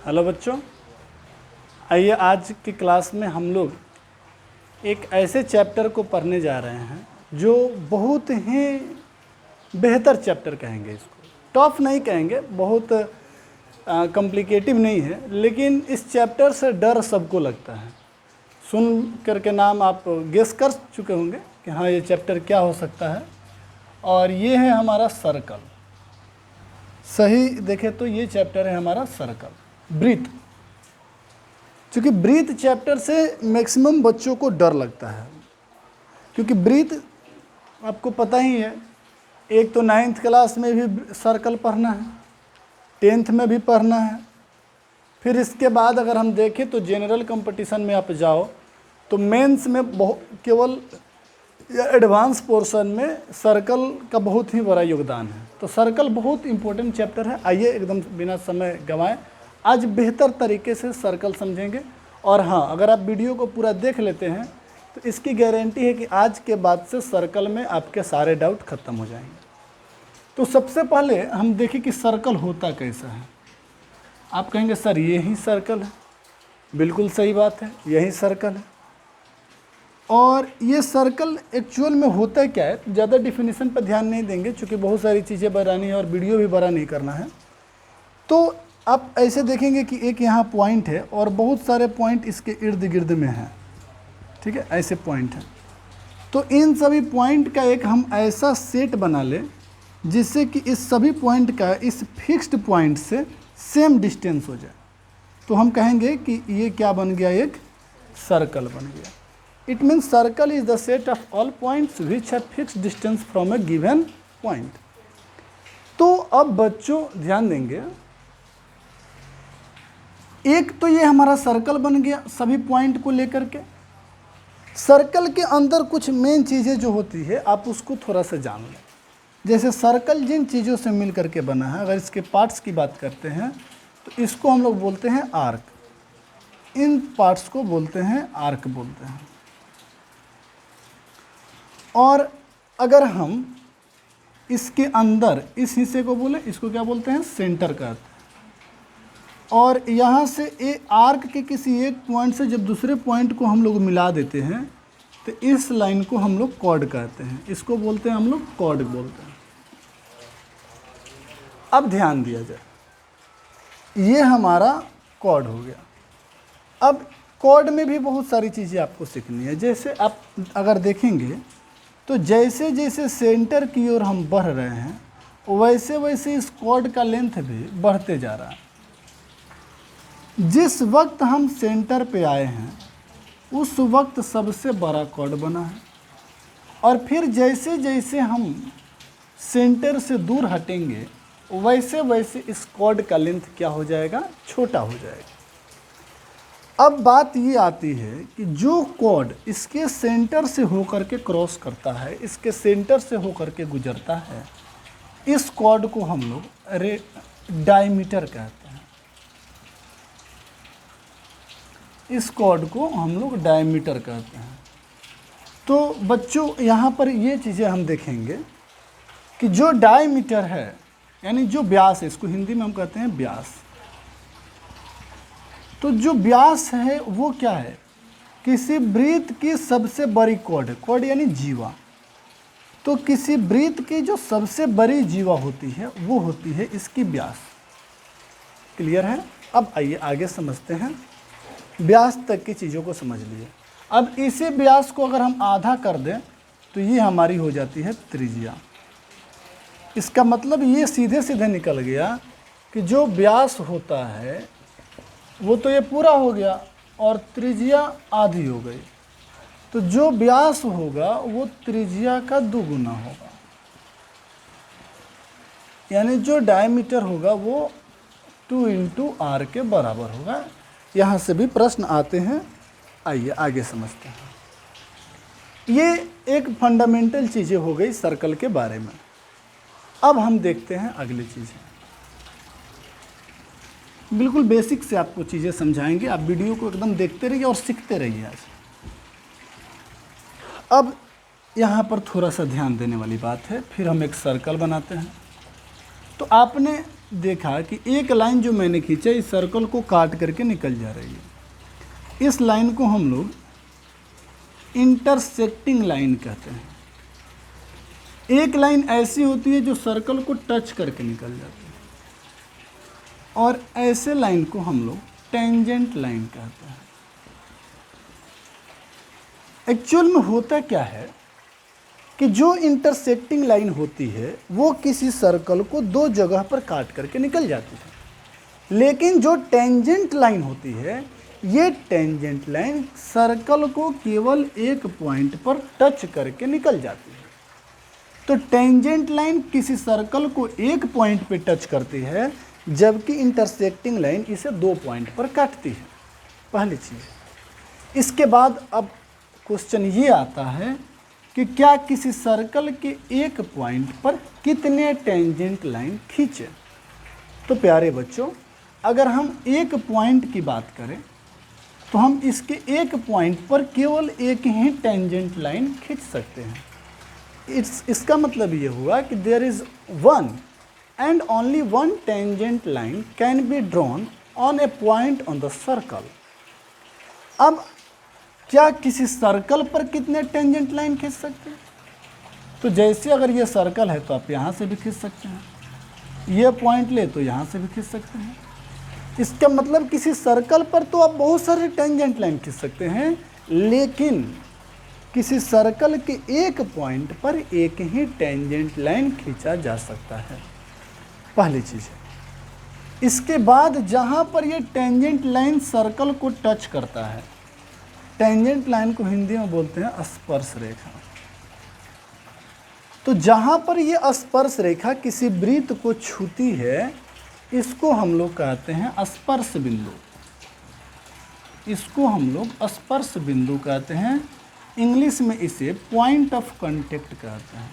Hello बच्चों, आइए आज की क्लास में हम लोग एक ऐसे चैप्टर को पढ़ने जा रहे हैं जो बहुत ही बेहतर चैप्टर कहेंगे। इसको टफ नहीं कहेंगे, बहुत कॉम्प्लिकेटिव नहीं है, लेकिन इस चैप्टर से डर सबको लगता है। सुन करके नाम आप गेस कर चुके होंगे कि हाँ ये चैप्टर क्या हो सकता है। और ये है हमारा सर्कल। सही देखें तो ये चैप्टर है हमारा सर्कल, ब्रीथ। क्योंकि ब्रीथ चैप्टर से मैक्सिमम बच्चों को डर लगता है, क्योंकि ब्रीथ आपको पता ही है, एक तो 9th क्लास में भी सर्कल पढ़ना है, 10th में भी पढ़ना है। फिर इसके बाद अगर हम देखें तो जनरल कंपटीशन में आप जाओ तो मेंस में केवल एडवांस पोर्शन में सर्कल का बहुत ही बड़ा योगदान है। तो सर्कल बहुत इंपॉर्टेंट चैप्टर है। आइए एकदम बिना समय गंवाए आज बेहतर तरीके से सर्कल समझेंगे। और हाँ, अगर आप वीडियो को पूरा देख लेते हैं तो इसकी गारंटी है कि आज के बाद से सर्कल में आपके सारे डाउट खत्म हो जाएंगे। तो सबसे पहले हम देखें कि सर्कल होता कैसा है। आप कहेंगे सर यही सर्कल है, बिल्कुल सही बात है, यही सर्कल है। और ये सर्कल एक्चुअल में होता क्या है, ज़्यादा डिफिनीशन पर ध्यान नहीं देंगे क्योंकि बहुत सारी चीज़ें बनानी है और वीडियो भी बड़ा नहीं करना है। तो आप ऐसे देखेंगे कि एक यहाँ पॉइंट है और बहुत सारे पॉइंट इसके इर्द गिर्द में हैं, ठीक है, ऐसे पॉइंट हैं। तो इन सभी पॉइंट का एक हम ऐसा सेट बना लें जिससे कि इस सभी पॉइंट का इस फिक्स्ड पॉइंट से सेम डिस्टेंस हो जाए। तो हम कहेंगे कि ये क्या बन गया, एक सर्कल बन गया। It means circle is the set of all points which have fixed distance from A given point. तो अब बच्चों ध्यान देंगे, एक तो ये हमारा सर्कल बन गया सभी पॉइंट को लेकर के। सर्कल के अंदर कुछ मेन चीज़ें जो होती है आप उसको थोड़ा सा जान लें। जैसे सर्कल जिन चीज़ों से मिल करके बना है, अगर इसके पार्ट्स की बात करते हैं तो इसको हम लोग बोलते हैं आर्क। इन पार्ट्स को बोलते हैं आर्क बोलते हैं। और अगर हम इसके अंदर इस हिस्से को बोले, इसको क्या बोलते हैं, सेंटर कहते हैं। और यहाँ से ए आर्क के किसी एक पॉइंट से जब दूसरे पॉइंट को हम लोग मिला देते हैं तो इस लाइन को हम लोग कॉर्ड कहते हैं। इसको बोलते हैं हम लोग कॉर्ड बोलते हैं। अब ध्यान दिया जाए, ये हमारा कॉर्ड हो गया। अब कॉर्ड में भी बहुत सारी चीज़ें आपको सीखनी है। जैसे आप अगर देखेंगे तो जैसे जैसे सेंटर की ओर हम बढ़ रहे हैं वैसे वैसे इस कॉर्ड का लेंथ भी बढ़ते जा रहा है। जिस वक्त हम सेंटर पे आए हैं उस वक्त सबसे बड़ा कॉर्ड बना है, और फिर जैसे जैसे हम सेंटर से दूर हटेंगे वैसे वैसे इस कॉर्ड का लेंथ क्या हो जाएगा, छोटा हो जाएगा। अब बात ये आती है कि जो कॉर्ड इसके सेंटर से होकर के क्रॉस करता है, इसके सेंटर से होकर के गुजरता है, इस कॉर्ड को हम लोग डायमीटर कहते हैं। इस कॉर्ड को हम लोग डायमीटर कहते हैं। तो बच्चों यहाँ पर ये चीज़ें हम देखेंगे कि जो डायमीटर है यानी जो व्यास है, इसको हिंदी में हम कहते हैं व्यास। तो जो व्यास है वो क्या है, किसी वृत्त की सबसे बड़ी कॉर्ड है। कॉर्ड यानी जीवा। तो किसी वृत्त की जो सबसे बड़ी जीवा होती है वो होती है इसकी व्यास। क्लियर है? अब आइए आगे समझते हैं। व्यास तक की चीज़ों को समझ लिए। अब इसी व्यास को अगर हम आधा कर दें तो ये हमारी हो जाती है त्रिज्या। इसका मतलब ये सीधे सीधे निकल गया कि जो व्यास होता है वो तो ये पूरा हो गया और त्रिज्या आधी हो गई। तो जो व्यास होगा वो त्रिज्या का दुगुना होगा, यानी जो डायमीटर होगा वो 2 × r के बराबर होगा। यहाँ से भी प्रश्न आते हैं, आइए आगे समझते हैं। ये एक फंडामेंटल चीज़ें हो गई सर्कल के बारे में। अब हम देखते हैं अगली चीज़ें। बिल्कुल बेसिक से आपको चीज़ें समझाएंगे, आप वीडियो को एकदम देखते रहिए और सीखते रहिए आज। अब यहाँ पर थोड़ा सा ध्यान देने वाली बात है। फिर हम एक सर्कल बनाते हैं। तो आपने देखा कि एक लाइन जो मैंने खींचा इस सर्कल को काट करके निकल जा रही है। इस लाइन को हम लोग इंटरसेक्टिंग लाइन कहते हैं। एक लाइन ऐसी होती है जो सर्कल को टच करके निकल जाती है, और ऐसे लाइन को हम लोग टेंजेंट लाइन कहते हैं। एक्चुअल में होता क्या है कि जो इंटरसेक्टिंग लाइन होती है वो किसी सर्कल को दो जगह पर काट करके निकल जाती है, लेकिन जो टेंजेंट लाइन होती है, ये टेंजेंट लाइन सर्कल को केवल एक पॉइंट पर टच करके निकल जाती है। तो टेंजेंट लाइन किसी सर्कल को एक पॉइंट पे टच करती है, जबकि इंटरसेक्टिंग लाइन इसे दो पॉइंट पर काटती है। पहली चीज़। इसके बाद अब क्वेश्चन ये आता है कि क्या किसी सर्कल के एक पॉइंट पर कितने टेंजेंट लाइन खींचे। तो प्यारे बच्चों, अगर हम एक पॉइंट की बात करें तो हम इसके एक पॉइंट पर केवल एक ही टेंजेंट लाइन खींच सकते हैं। इसका मतलब ये हुआ कि there is one and only one tangent line can be drawn on a point on the circle. अब क्या किसी सर्कल पर कितने टेंजेंट लाइन खींच सकते हैं? तो जैसे अगर ये सर्कल है तो आप यहाँ से भी खींच सकते हैं, ये पॉइंट ले तो यहाँ से भी खींच सकते हैं। इसका मतलब किसी सर्कल पर तो आप बहुत सारे टेंजेंट लाइन खींच सकते हैं, लेकिन किसी सर्कल के एक पॉइंट पर एक ही टेंजेंट लाइन खींचा जा सकता है। पहली चीज़ है। इसके बाद जहाँ पर ये टेंजेंट लाइन सर्कल को टच करता है, टेंजेंट लाइन को हिंदी में बोलते हैं स्पर्श रेखा। तो जहाँ पर ये स्पर्श रेखा किसी वृत्त को छूती है, इसको हम लोग कहते हैं स्पर्श बिंदु। इसको हम लोग स्पर्श बिंदु कहते हैं। इंग्लिश में इसे पॉइंट ऑफ कांटेक्ट कहते हैं।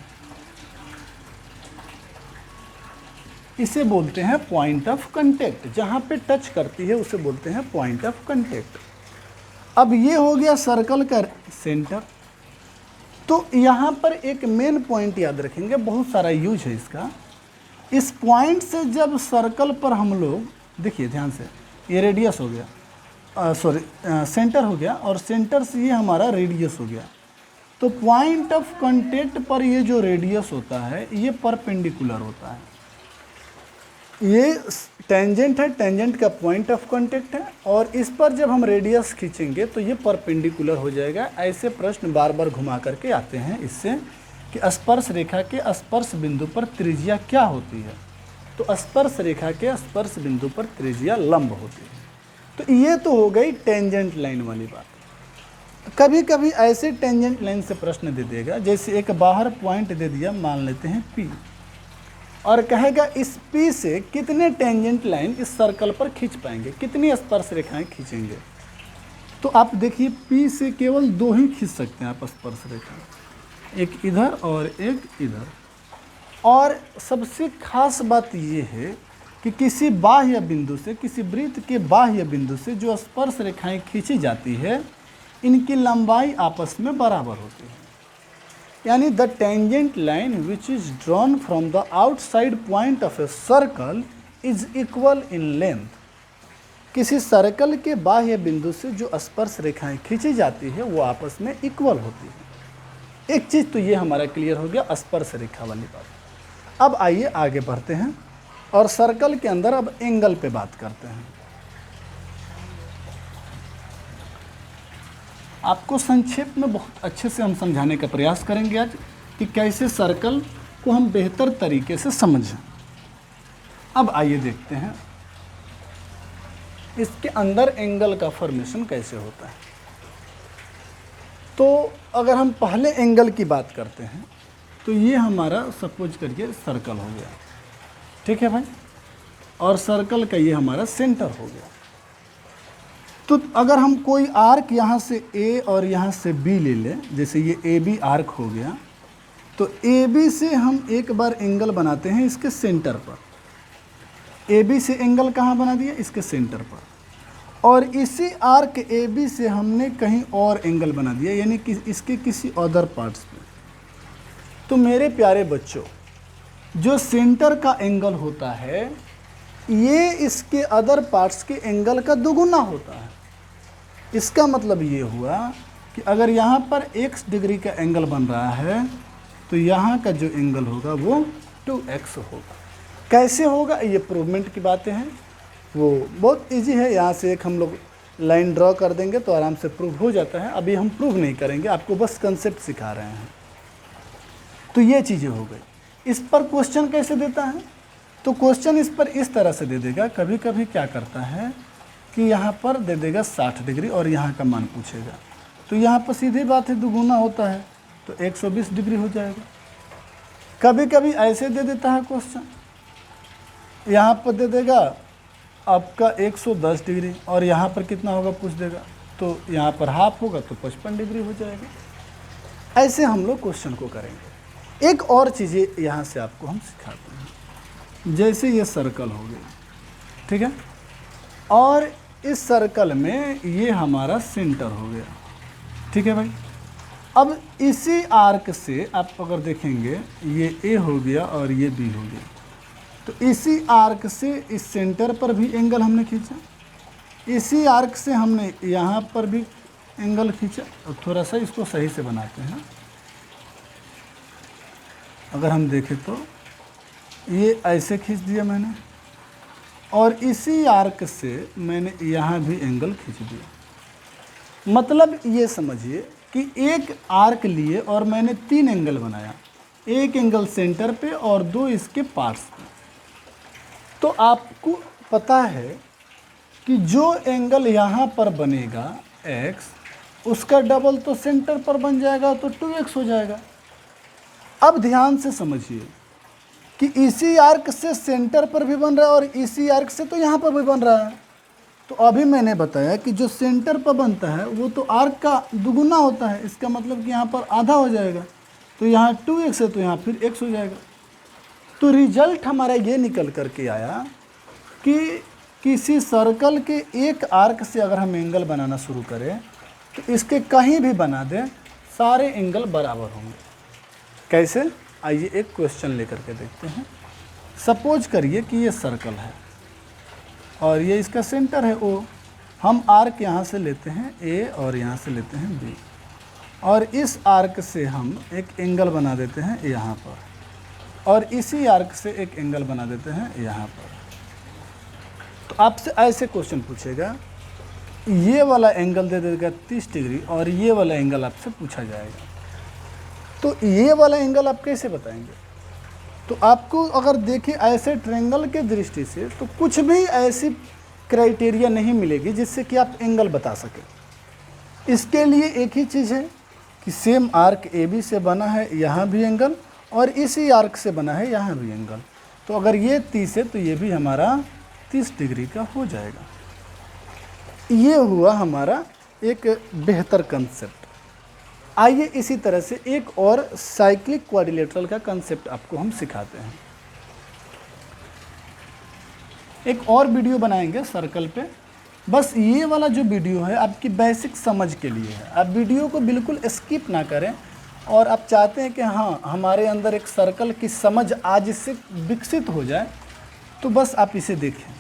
इसे बोलते हैं पॉइंट ऑफ कांटेक्ट। जहाँ पे टच करती है उसे बोलते हैं पॉइंट ऑफ कांटेक्ट। अब ये हो गया सर्कल का सेंटर। तो यहाँ पर एक मेन पॉइंट याद रखेंगे, बहुत सारा यूज है इसका। इस पॉइंट से जब सर्कल पर हम लोग, देखिए ध्यान से, ये रेडियस हो गया, सेंटर हो गया, और सेंटर से ये हमारा रेडियस हो गया। तो पॉइंट ऑफ कांटेक्ट पर ये जो रेडियस होता है ये परपेंडिकुलर होता है। ये टेंजेंट है, टेंजेंट का पॉइंट ऑफ कांटेक्ट है, और इस पर जब हम रेडियस खींचेंगे तो ये परपेंडिकुलर हो जाएगा। ऐसे प्रश्न बार बार घुमा करके आते हैं इससे कि स्पर्श रेखा के स्पर्श बिंदु पर त्रिज्या क्या होती है। तो स्पर्श रेखा के स्पर्श बिंदु पर त्रिज्या लंब होती है। तो ये तो हो गई टेंजेंट लाइन वाली बात। कभी कभी ऐसे टेंजेंट लाइन से प्रश्न दे देगा, जैसे एक बाहर पॉइंट दे दिया, मान लेते हैं P, और कहेगा इस P से कितने टेंजेंट लाइन इस सर्कल पर खींच पाएंगे, कितनी स्पर्श रेखाएं खींचेंगे। तो आप देखिए P से केवल दो ही खींच सकते हैं आप स्पर्श रेखा, एक इधर और एक इधर। और सबसे खास बात ये है कि किसी बाह्य बिंदु से, किसी वृत्त के बाह्य बिंदु से जो स्पर्श रेखाएं खींची जाती है, इनकी लंबाई आपस में बराबर होती है। यानी the tangent line which is drawn from the outside point of a circle is equal in length. किसी सर्कल के बाह्य बिंदु से जो स्पर्श रेखाएं खींची जाती है वो आपस में इक्वल होती है। एक चीज़ तो ये हमारा क्लियर हो गया स्पर्श रेखा वाली बात। अब आइए आगे बढ़ते हैं और सर्कल के अंदर अब एंगल पे बात करते हैं। आपको संक्षेप में बहुत अच्छे से हम समझाने का प्रयास करेंगे आज कि कैसे सर्कल को हम बेहतर तरीके से समझें। अब आइए देखते हैं इसके अंदर एंगल का फॉर्मेशन कैसे होता है। तो अगर हम पहले एंगल की बात करते हैं तो ये हमारा सपोज करिए सर्कल हो गया, ठीक है भाई, और सर्कल का ये हमारा सेंटर हो गया। तो अगर हम कोई आर्क यहाँ से A और यहाँ से B ले लें, जैसे ये AB आर्क हो गया, तो AB से हम एक बार एंगल बनाते हैं इसके सेंटर पर। AB से एंगल कहाँ बना दिया? इसके सेंटर पर। और इसी आर्क AB से हमने कहीं और एंगल बना दिया, यानी कि इसके किसी अदर पार्ट्स पे। तो मेरे प्यारे बच्चों, जो सेंटर का एंगल होता है ये इसके अदर पार्ट्स के एंगल का दोगुना होता है। इसका मतलब ये हुआ कि अगर यहाँ पर x डिग्री का एंगल बन रहा है तो यहाँ का जो एंगल होगा वो 2x होगा। कैसे होगा, ये प्रूवमेंट की बातें हैं, वो बहुत इजी है। यहाँ से एक हम लोग लाइन ड्रॉ कर देंगे तो आराम से प्रूव हो जाता है। अभी हम प्रूव नहीं करेंगे, आपको बस कंसेप्ट सिखा रहे हैं। तो ये चीज़ें हो गई। इस पर क्वेश्चन कैसे देता है, तो क्वेश्चन इस पर इस तरह से दे देगा। कभी कभी क्या करता है कि यहाँ पर दे देगा 60 डिग्री और यहाँ का मान पूछेगा, तो यहाँ पर सीधी बात है दुगुना होता है तो 120 डिग्री हो जाएगा। कभी कभी ऐसे दे देता है क्वेश्चन, यहाँ पर दे देगा आपका 110 डिग्री और यहाँ पर कितना होगा पूछ देगा, तो यहाँ पर हाफ होगा तो 55 डिग्री हो जाएगा। ऐसे हम लोग क्वेश्चन को करेंगे। एक और चीज़ें यहाँ से आपको हम सिखाते हैं। जैसे ये सर्कल हो गया, ठीक है, और इस सर्कल में ये हमारा सेंटर हो गया, ठीक है भाई। अब इसी आर्क से आप अगर देखेंगे ये ए हो गया और ये बी हो गया, तो इसी आर्क से इस सेंटर पर भी एंगल हमने खींचा, इसी आर्क से हमने यहाँ पर भी एंगल खींचा। और थोड़ा सा इसको सही से बनाते हैं। अगर हम देखें तो ये ऐसे खींच दिया मैंने और इसी आर्क से मैंने यहाँ भी एंगल खींच दिया। मतलब ये समझिए कि एक आर्क लिए और मैंने 3 एंगल बनाया, एक एंगल सेंटर पे और 2 इसके पार्ट्स पे। तो आपको पता है कि जो एंगल यहाँ पर बनेगा x, उसका डबल तो सेंटर पर बन जाएगा तो 2x हो जाएगा। अब ध्यान से समझिए कि इसी आर्क से सेंटर पर भी बन रहा है और इसी आर्क से तो यहाँ पर भी बन रहा है। तो अभी मैंने बताया कि जो सेंटर पर बनता है वो तो आर्क का दुगुना होता है, इसका मतलब कि यहाँ पर आधा हो जाएगा, तो यहाँ 2x है तो यहाँ फिर x हो जाएगा। तो रिजल्ट हमारा ये निकल करके आया कि किसी सर्कल के एक आर्क से अगर हम एंगल बनाना शुरू करें तो इसके कहीं भी बना दें, सारे एंगल बराबर होंगे। कैसे, आइए एक क्वेश्चन लेकर के देखते हैं। सपोज करिए कि ये सर्कल है और ये इसका सेंटर है O। हम आर्क यहाँ से लेते हैं A और यहाँ से लेते हैं B, और इस आर्क से हम एक एंगल बना देते हैं यहाँ पर, और इसी आर्क से एक एंगल बना देते हैं यहाँ पर। तो आपसे ऐसे क्वेश्चन पूछेगा, ये वाला एंगल दे देगा 30 डिग्री और ये वाला एंगल आपसे पूछा जाएगा, तो ये वाला एंगल आप कैसे बताएंगे। तो आपको अगर देखें ऐसे ट्रायंगल के दृष्टि से तो कुछ भी ऐसी क्राइटेरिया नहीं मिलेगी जिससे कि आप एंगल बता सकें। इसके लिए एक ही चीज़ है कि सेम आर्क AB से बना है, यहाँ भी एंगल, और इसी आर्क से बना है, यहाँ भी एंगल। तो अगर ये 30 है तो ये भी हमारा 30 डिग्री का हो जाएगा। ये हुआ हमारा एक बेहतर कंसेप्ट। आइए इसी तरह से एक और साइक्लिक क्वाड्रिलेटरल का कंसेप्ट आपको हम सिखाते हैं। एक और वीडियो बनाएंगे सर्कल पे, बस ये वाला जो वीडियो है आपकी बेसिक समझ के लिए है। आप वीडियो को बिल्कुल स्किप ना करें, और आप चाहते हैं कि हाँ हमारे अंदर एक सर्कल की समझ आज इससे विकसित हो जाए, तो बस आप इसे देखें।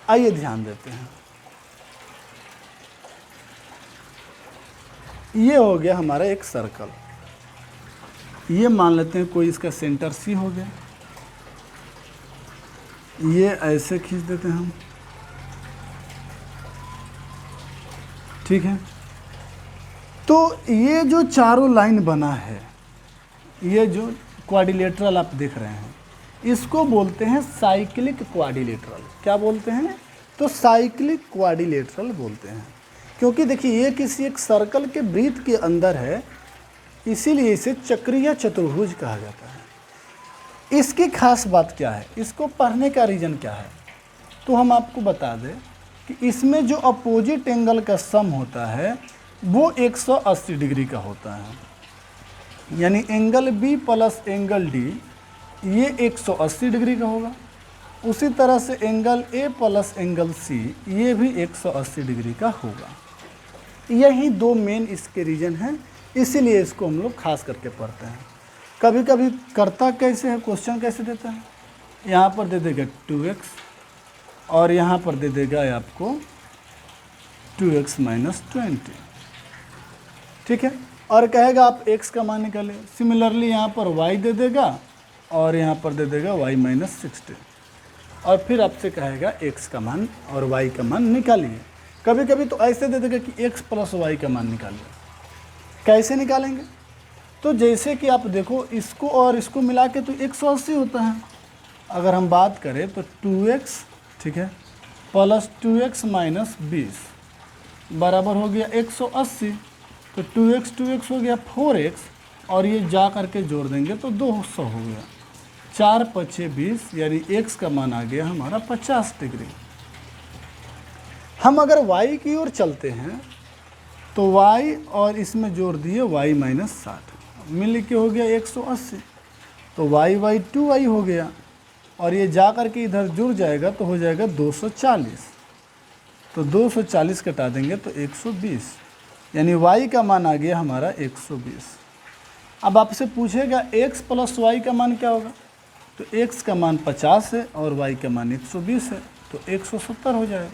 आइए ध्यान देते हैं। ये हो गया हमारा एक सर्कल, ये मान लेते हैं कोई इसका सेंटर C हो गया, ये ऐसे खींच देते हैं हम, ठीक है। तो ये जो चारों लाइन बना है, ये जो क्वाड्रिलेटरल आप देख रहे हैं, इसको बोलते हैं साइक्लिक क्वाड्रिलेटरल। क्या बोलते हैं, तो साइक्लिक क्वाड्रिलेटरल बोलते हैं। क्योंकि देखिए ये किसी एक सर्कल के वृत्त के अंदर है, इसीलिए इसे चक्रीय चतुर्भुज कहा जाता है। इसकी खास बात क्या है, इसको पढ़ने का रीज़न क्या है, तो हम आपको बता दें कि इसमें जो अपोजिट एंगल का सम होता है वो 180 डिग्री का होता है। यानी angle B plus angle D ये 180 डिग्री का होगा। उसी तरह से angle A plus angle C ये भी 180 डिग्री का होगा। यही दो मेन इसके रीजन हैं, इसीलिए इसको हम लोग खास करके पढ़ते हैं। कभी कभी करता कैसे है, क्वेश्चन कैसे देता है, यहाँ पर दे देगा 2x और यहाँ पर दे देगा आपको 2x माइनस 20, ठीक है। और कहेगा आप x का मान निकालें। सिमिलरली यहाँ पर y दे देगा और यहाँ पर दे देगा y माइनस 60 और फिर आपसे कहेगा x का मान और y का मान निकालिए। कभी कभी तो ऐसे दे देगा कि x प्लस y का मान निकालिए। कैसे निकालेंगे? तो जैसे कि आप देखो इसको और इसको मिला के तो 180 होता है। अगर हम बात करें तो 2x, ठीक है, प्लस 2x माइनस 20 बराबर हो गया 180। तो 2x हो गया 4x और ये जा करके जोड़ देंगे तो 200 हो गया। 4 पचे 20 यानी x का मान आ गया हमारा 50 डिग्री। हम अगर y की ओर चलते हैं तो y और इसमें जोड़ दिए y माइनस 60 मिल के हो गया 180। तो y 2y हो गया और ये जा कर के इधर जुड़ जाएगा तो हो जाएगा 240। तो 240 कटा देंगे तो 120 यानी y का मान आ गया हमारा 120। अब आपसे पूछेगा x प्लस y का मान क्या होगा? तो x का मान 50 है और y का मान 120 है तो 170 हो जाएगा।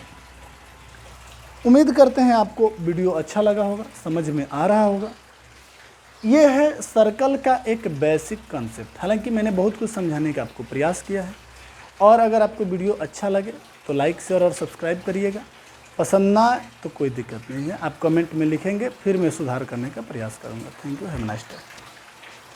उम्मीद करते हैं आपको वीडियो अच्छा लगा होगा, समझ में आ रहा होगा। ये है सर्कल का एक बेसिक कॉन्सेप्ट। हालांकि मैंने बहुत कुछ समझाने का आपको प्रयास किया है और अगर आपको वीडियो अच्छा लगे तो लाइक शेयर और सब्सक्राइब करिएगा। पसंद ना आए तो कोई दिक्कत नहीं है, आप कमेंट में लिखेंगे, फिर मैं सुधार करने का प्रयास करूँगा। Thank you, have a nice day.